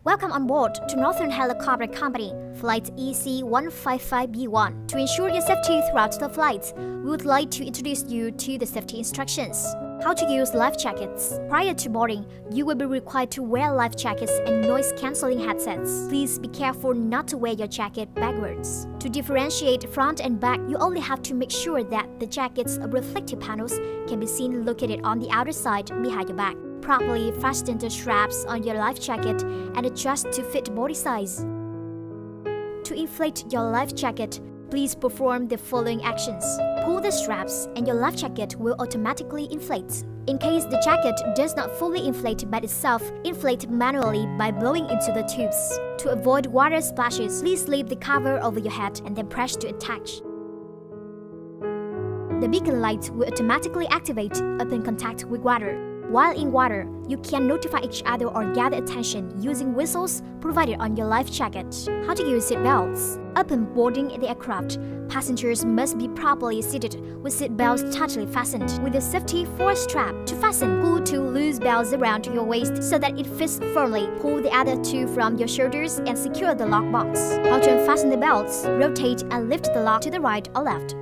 Welcome on board to Northern Helicopter Company, flight EC155B1. To ensure your safety throughout the flight, we would like to introduce you to the safety instructions. How to use life jackets. Prior to boarding, you will be required to wear life jackets and noise-cancelling headsets. Please be careful not to wear your jacket backwards. To differentiate front and back, you only have to make sure that the jacket's reflective panels can be seen located on the outer side behind your back. Properly fasten the straps on your life jacket and adjust to fit body size. To inflate your life jacket, please perform the following actions. Pull the straps and your life jacket will automatically inflate. In case the jacket does not fully inflate by itself, inflate manually by blowing into the tubes. To avoid water splashes, please leave the cover over your head and then press to attach. The beacon light will automatically activate upon contact with water. While in water, you can notify each other or gather attention using whistles provided on your life jacket. How to use seat belts. Upon boarding the aircraft, passengers must be properly seated with seat belts tightly fastened with a safety force strap. To fasten, pull two loose belts around your waist so that it fits firmly. Pull the other two from your shoulders and secure the lock box. How to unfasten the belts. Rotate and lift the lock to the right or left.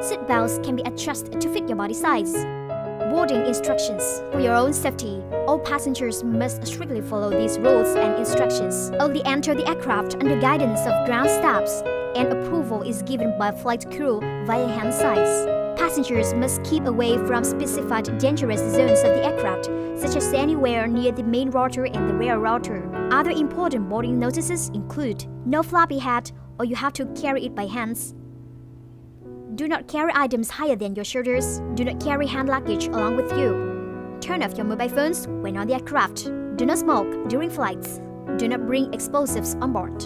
Seat belts can be adjusted to fit your body size. Boarding instructions. For your own safety, all passengers must strictly follow these rules and instructions. Only enter the aircraft under guidance of ground staffs, and approval is given by flight crew via hand signs. Passengers must keep away from specified dangerous zones of the aircraft, such as anywhere near the main rotor and the rear rotor. Other important boarding notices include no floppy hat, or you have to carry it by hands. Do not carry items higher than your shoulders. Do not carry hand luggage along with you. Turn off your mobile phones when on the aircraft. Do not smoke during flights. Do not bring explosives on board.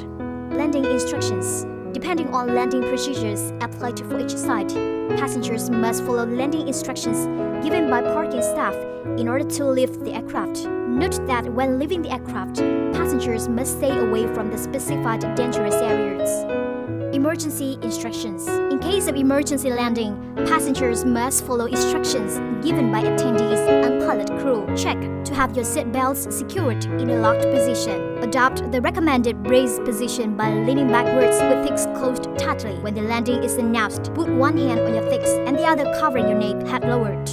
Landing instructions. Depending on landing procedures applied for each side, passengers must follow landing instructions given by parking staff in order to lift the aircraft. Note that when leaving the aircraft, passengers must stay away from the specified dangerous areas. Emergency instructions. In case of emergency landing, passengers must follow instructions given by attendees and pilot crew. Check to have your seat belts secured in a locked position. Adopt the recommended brace position by leaning backwards with thighs closed tightly. When the landing is announced, put one hand on your thighs and the other covering your nape, head lowered.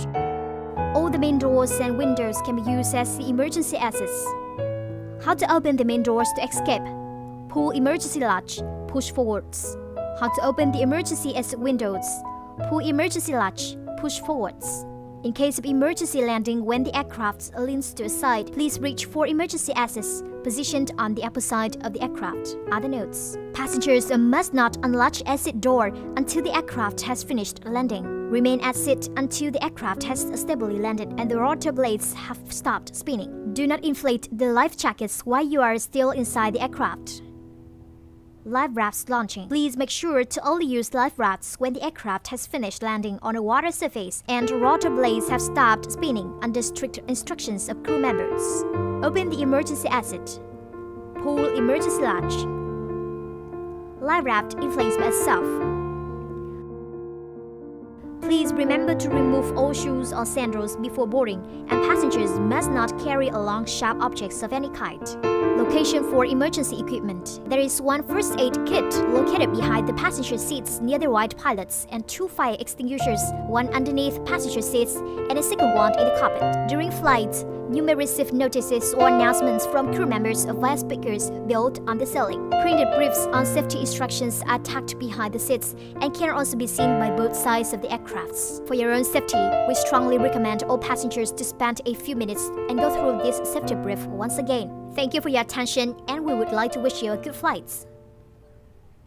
All the main doors and windows can be used as the emergency exits. How to open the main doors to escape. Pull emergency latch. Push forwards. How to open the emergency exit windows. Pull emergency latch. Push forwards. In case of emergency landing when the aircraft leans to a side, please reach for emergency exits positioned on the upper side of the aircraft. Other notes. Passengers must not unlatch exit door until the aircraft has finished landing. Remain at seat until the aircraft has stably landed and the rotor blades have stopped spinning. Do not inflate the life jackets while you are still inside the aircraft. Life rafts launching. Please make sure to only use life rafts when the aircraft has finished landing on a water surface and rotor blades have stopped spinning under strict instructions of crew members. Open the emergency exit. Pull emergency latch. Life raft inflates by itself. Please remember to remove all shoes or sandals before boarding, and passengers must not carry along sharp objects of any kind. Location for emergency equipment. There is one first aid kit located behind the passenger seats near the right pilots and two fire extinguishers, one underneath passenger seats and a second one in the cockpit. During flight, you may receive notices or announcements from crew members via speakers built on the ceiling. Printed briefs on safety instructions are tucked behind the seats and can also be seen by both sides of the aircrafts. For your own safety, we strongly recommend all passengers to spend a few minutes and go through this safety brief once again. Thank you for your attention, and we would like to wish you a good flight.